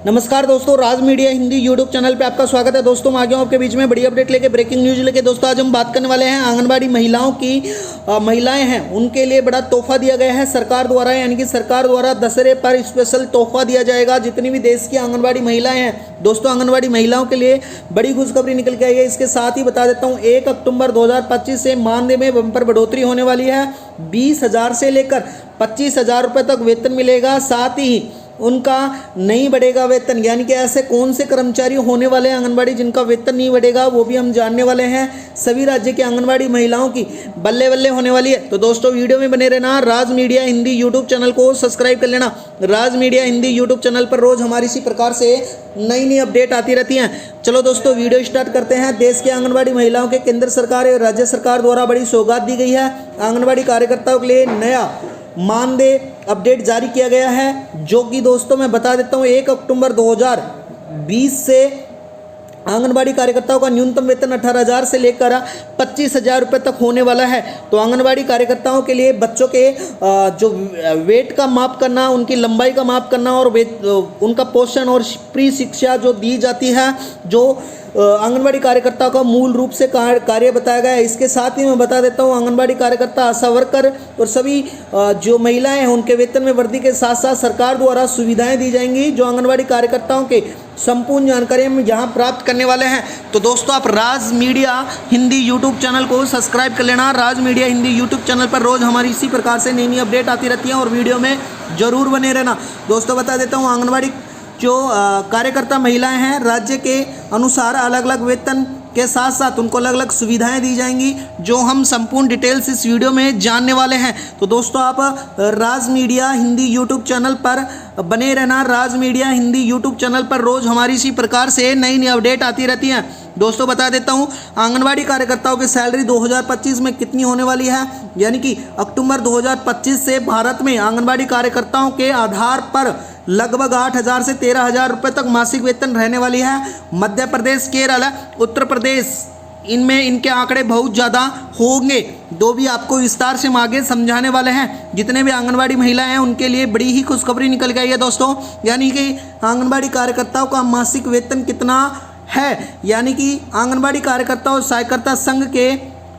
नमस्कार दोस्तों, राज media Hindi YouTube channel पे आपका स्वागत है। दोस्तों मैं आ गया हूं आपके बीच में बड़ी अपडेट लेके, ब्रेकिंग न्यूज लेके। दोस्तों आज हम बात करने वाले हैं आंगनबाड़ी महिलाओं की। महिलाएं हैं उनके लिए बड़ा तोहफा दिया गया है सरकार द्वारा, यानी कि सरकार द्वारा दशहरे पर स्पेशल तोहफा दिया जाएगा जितनी भी देश की आंगनबाड़ी महिलाएं हैं। दोस्तों आंगनबाड़ी महिलाओं के लिए बड़ी खुशखबरी निकल के आई है। इसके साथ ही बता देता हूँ 1 अक्टूबर 2025 से मानदेय में बम्पर बढ़ोतरी होने वाली है। 20,000 से लेकर 25,000 रुपये तक वेतन मिलेगा। साथ ही उनका नहीं बढ़ेगा वेतन, यानी कि ऐसे कौन से कर्मचारी होने वाले हैं आंगनबाड़ी जिनका वेतन नहीं बढ़ेगा, वो भी हम जानने वाले हैं। सभी राज्य के आंगनबाड़ी महिलाओं की बल्ले बल्ले होने वाली है। तो दोस्तों वीडियो में बने रहना। राज मीडिया हिंदी यूट्यूब चैनल को सब्सक्राइब कर लेना। राज मीडिया हिंदी यूट्यूब चैनल पर रोज हमारी इसी प्रकार से नई नई अपडेट आती रहती हैं। चलो दोस्तों वीडियो स्टार्ट करते हैं। देश के आंगनबाड़ी महिलाओं के केंद्र सरकार और राज्य सरकार द्वारा बड़ी सौगात दी गई है। आंगनबाड़ी कार्यकर्ताओं के लिए नया मानदेय अपडेट जारी किया गया है, जो कि दोस्तों मैं बता देता हूँ 1 अक्टूबर 2020 से आंगनबाड़ी कार्यकर्ताओं का न्यूनतम वेतन 18,000 से लेकर 25,000 रुपये तक होने वाला है। तो आंगनबाड़ी कार्यकर्ताओं के लिए बच्चों के जो वेट का माप करना, उनकी लंबाई का माप करना और उनका पोषण और प्री शिक्षा जो दी जाती है, जो आंगनबाड़ी कार्यकर्ता का मूल रूप से कार्य बताया गया है। इसके साथ ही मैं बता देता हूँ आंगनबाड़ी कार्यकर्ता, आशा वर्कर और सभी जो महिलाएं हैं उनके वेतन में वृद्धि के साथ साथ सरकार द्वारा सुविधाएं दी जाएंगी, जो आंगनबाड़ी कार्यकर्ताओं के संपूर्ण जानकारी हम यहाँ प्राप्त करने वाले हैं। तो दोस्तों आप राज मीडिया हिंदी यूट्यूब चैनल को सब्सक्राइब कर लेना। राज मीडिया हिंदी यूट्यूब चैनल पर रोज़ हमारी इसी प्रकार से नई नई अपडेट आती रहती है और वीडियो में ज़रूर बने रहना। दोस्तों बता देता हूँ आंगनबाड़ी जो कार्यकर्ता महिलाएं हैं राज्य के अनुसार अलग अलग वेतन के साथ साथ उनको अलग अलग सुविधाएं दी जाएंगी, जो हम संपूर्ण डिटेल्स इस वीडियो में जानने वाले हैं। तो दोस्तों आप राज मीडिया हिंदी यूट्यूब चैनल पर बने रहना। राज मीडिया हिंदी यूट्यूब चैनल पर रोज़ हमारी इसी प्रकार से नई नई अपडेट आती रहती हैं। दोस्तों बता देता हूं आंगनबाड़ी कार्यकर्ताओं की सैलरी 2025 में कितनी होने वाली है, यानी कि अक्टूबर 2025 से भारत में आंगनबाड़ी कार्यकर्ताओं के आधार पर लगभग 8,000 से 13,000 रुपये तक मासिक वेतन रहने वाली है। मध्य प्रदेश, केरल, उत्तर प्रदेश, इनमें इनके आंकड़े बहुत ज़्यादा होंगे। दो भी आपको विस्तार से हम आगे समझाने वाले हैं। जितने भी आंगनबाड़ी महिलाएं हैं उनके लिए बड़ी ही खुशखबरी निकल गई है दोस्तों, यानी कि आंगनबाड़ी कार्यकर्ताओं का मासिक वेतन कितना है, यानी कि आंगनबाड़ी कार्यकर्ता और सहायकर्ता संघ के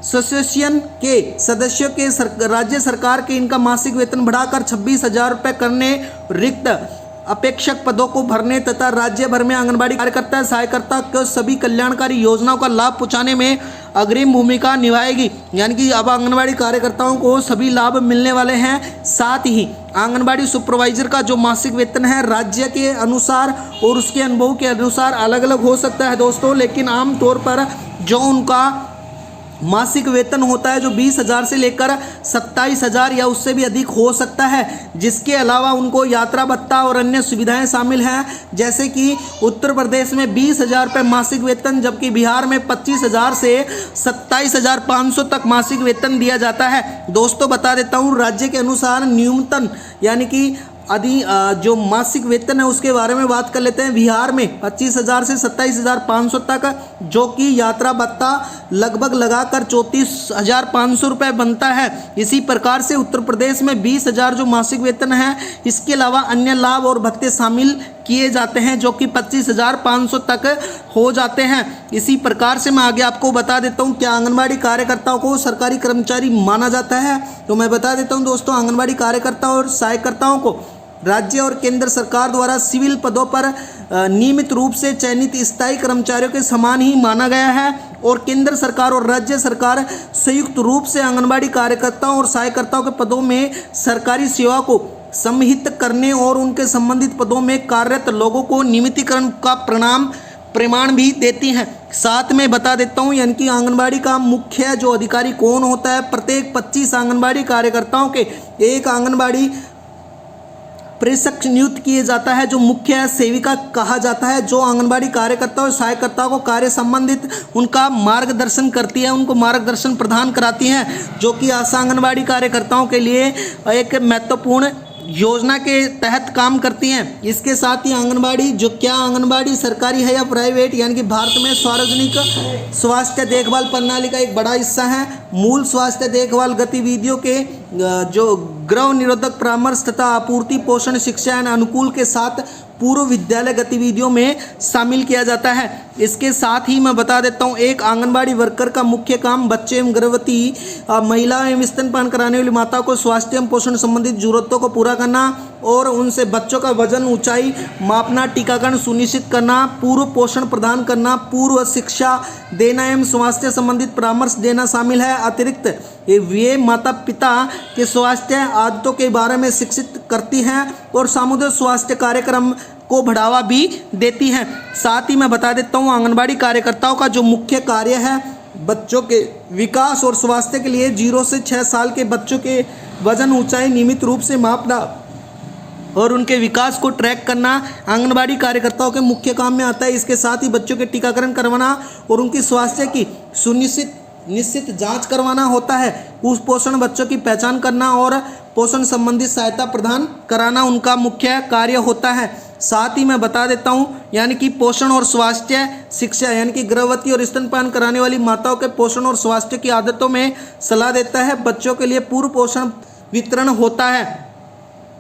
एसोसिएशन के सदस्यों के राज्य सरकार के इनका मासिक वेतन बढ़ाकर 26,000 रुपये करने, रिक्त अपेक्षक पदों को भरने तथा राज्य भर में आंगनबाड़ी कार्यकर्ता सहायकर्ता को सभी कल्याणकारी योजनाओं का लाभ पहुंचाने में अग्रिम भूमिका निभाएगी। यानी कि अब आंगनबाड़ी कार्यकर्ताओं को सभी लाभ मिलने वाले हैं। साथ ही आंगनबाड़ी सुपरवाइजर का जो मासिक वेतन है राज्य के अनुसार और उसके अनुभव के अनुसार अलग अलग हो सकता है दोस्तों, लेकिन आमतौर पर जो उनका मासिक वेतन होता है जो 20,000 से लेकर 27,000 या उससे भी अधिक हो सकता है। जिसके अलावा उनको यात्रा भत्ता और अन्य सुविधाएं शामिल हैं, जैसे कि उत्तर प्रदेश में 20,000 रुपये मासिक वेतन, जबकि बिहार में 25,000 से 27,500 तक मासिक वेतन दिया जाता है। दोस्तों बता देता हूँ राज्य के अनुसार न्यूनतम यानी कि जो मासिक वेतन है उसके बारे में बात कर लेते हैं। बिहार में 25,000 से 27,500 तक, जो कि यात्रा भत्ता लगभग लगाकर 34,500 रुपये बनता है। इसी प्रकार से उत्तर प्रदेश में 20,000 जो मासिक वेतन है, इसके अलावा अन्य लाभ और भत्ते शामिल किए जाते हैं, जो कि 25,500 तक हो जाते हैं। इसी प्रकार से मैं आगे आपको बता देता हूँ क्या आंगनबाड़ी कार्यकर्ताओं को सरकारी कर्मचारी माना जाता है। तो मैं बता देता हूँ दोस्तों आंगनबाड़ी कार्यकर्ता और सहायकर्ताओं को राज्य और केंद्र सरकार द्वारा सिविल पदों पर नियमित रूप से चयनित स्थायी कर्मचारियों के समान ही माना गया है, और केंद्र सरकार और राज्य सरकार संयुक्त रूप से आंगनबाड़ी कार्यकर्ताओं और सहायकर्ताओं के पदों में सरकारी सेवा को सम्मिलित करने और उनके संबंधित पदों में कार्यरत लोगों को नियमितीकरण का प्रमाण भी देती हैं। साथ में बता देता हूँ यानी कि आंगनबाड़ी का मुख्य जो अधिकारी कौन होता है, प्रत्येक 25 आंगनबाड़ी कार्यकर्ताओं के एक आंगनबाड़ी प्रेषक नियुक्त किए जाता है, जो मुख्य सेविका कहा जाता है, जो आंगनबाड़ी कार्यकर्ता और सहायकर्ताओं को कार्य संबंधित उनका मार्गदर्शन करती है, उनको मार्गदर्शन प्रदान कराती हैं, जो कि आशा आंगनबाड़ी कार्यकर्ताओं के लिए एक महत्वपूर्ण योजना के तहत काम करती हैं। इसके साथ ही आंगनबाड़ी क्या आंगनबाड़ी सरकारी है या प्राइवेट, यानी कि भारत में सार्वजनिक स्वास्थ्य देखभाल प्रणाली का एक बड़ा हिस्सा है। मूल स्वास्थ्य देखभाल गतिविधियों के जो गृह निरोधक परामर्श तथा आपूर्ति, पोषण, शिक्षा एवं अनुकूल के साथ पूर्व विद्यालय गतिविधियों में शामिल किया जाता है। इसके साथ ही मैं बता देता हूँ, एक आंगनबाड़ी वर्कर का मुख्य काम बच्चे एवं गर्भवती महिला एवं स्तनपान कराने वाली माताओं को स्वास्थ्य एवं पोषण संबंधित जरूरतों को पूरा करना और उनसे बच्चों का वजन ऊंचाई मापना, टीकाकरण सुनिश्चित करना, पूर्व पोषण प्रदान करना, पूर्व शिक्षा देना एवं स्वास्थ्य संबंधित परामर्श देना शामिल है। अतिरिक्त वे माता पिता के स्वास्थ्य आदतों के बारे में शिक्षित करती हैं और सामुदायिक स्वास्थ्य कार्यक्रम को बढ़ावा भी देती हैं। साथ ही मैं बता देता हूँ, आंगनबाड़ी कार्यकर्ताओं का जो मुख्य कार्य है बच्चों के विकास और स्वास्थ्य के लिए 0 से 6 साल के बच्चों के वजन ऊंचाई नियमित रूप से मापना और उनके विकास को ट्रैक करना आंगनबाड़ी कार्यकर्ताओं के मुख्य काम में आता है। इसके साथ ही बच्चों के टीकाकरण करवाना और उनकी स्वास्थ्य की निश्चित जांच करवाना होता है। कुपोषण बच्चों की पहचान करना और पोषण संबंधी सहायता प्रदान कराना उनका मुख्य कार्य होता है। साथ ही मैं बता देता हूं, यानी कि पोषण और स्वास्थ्य शिक्षा, यानी कि गर्भवती और स्तनपान कराने वाली माताओं के पोषण और स्वास्थ्य की आदतों में सलाह देता है। बच्चों के लिए पूर्व पोषण वितरण होता है।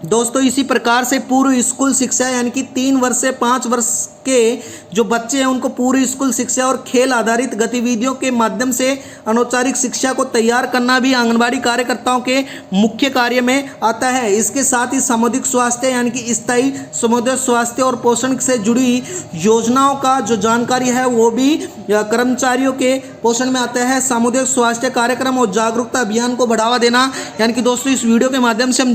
दोस्तों, इसी प्रकार से पूर्व स्कूल शिक्षा, यानी कि 3 वर्ष से 5 वर्ष के जो बच्चे हैं उनको पूर्व स्कूल शिक्षा और खेल आधारित गतिविधियों के माध्यम से अनौपचारिक शिक्षा को तैयार करना भी आंगनबाड़ी कार्यकर्ताओं के मुख्य कार्य में आता है। इसके साथ ही सामुदायिक स्वास्थ्य, यानी कि स्थायी सामुदायिक स्वास्थ्य और पोषण से जुड़ी योजनाओं का जो जानकारी है वो भी कर्मचारियों के पोषण में आता है। सामुदायिक स्वास्थ्य कार्यक्रम और जागरूकता अभियान को बढ़ावा देना, यानी कि दोस्तों इस वीडियो के माध्यम से हम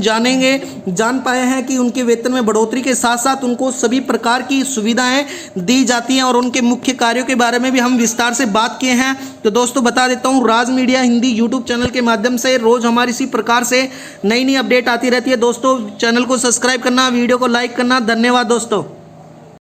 जान पाए हैं कि उनके वेतन में बढ़ोतरी के साथ साथ उनको सभी प्रकार की सुविधाएं दी जाती हैं और उनके मुख्य कार्यों के बारे में भी हम विस्तार से बात किए हैं। तो दोस्तों बता देता हूं, राज मीडिया हिंदी यूट्यूब चैनल के माध्यम से रोज हमारी इसी प्रकार से नई अपडेट आती रहती है। दोस्तों चैनल को सब्सक्राइब करना, वीडियो को लाइक करना। धन्यवाद दोस्तों।